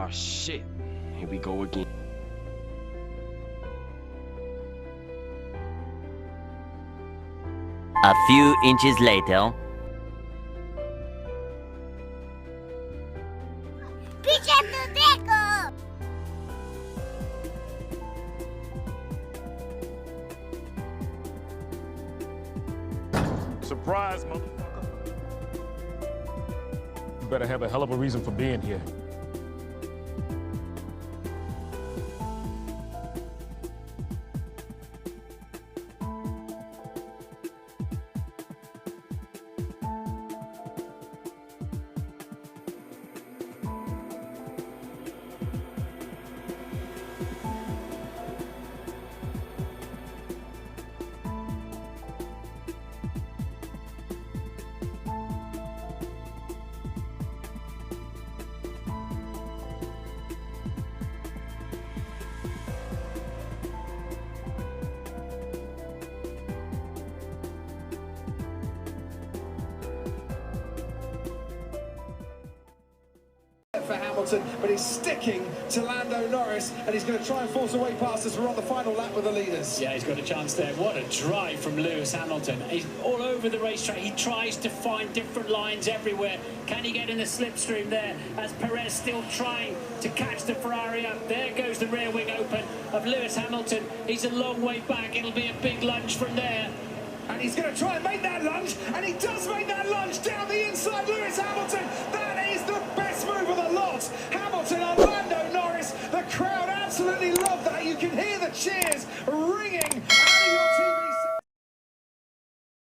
Oh shit, here we go again. A few inches later. Surprise, motherfucker. You better have a hell of a reason for being here. For Hamilton, but he's sticking to Lando Norris, and he's going to try and force a way past us. We're on the final lap with the leaders. Yeah, he's got a chance there. What a drive from Lewis Hamilton. He's all over the racetrack. He tries to find different lines everywhere. Can he get in the slipstream there as Perez still trying to catch the Ferrari up? There goes the rear wing open of Lewis Hamilton. He's a long way back. It'll be a big lunge from there. And he's going to try and make that lunge, and he does make that lunge down the inside. Lewis Hamilton, that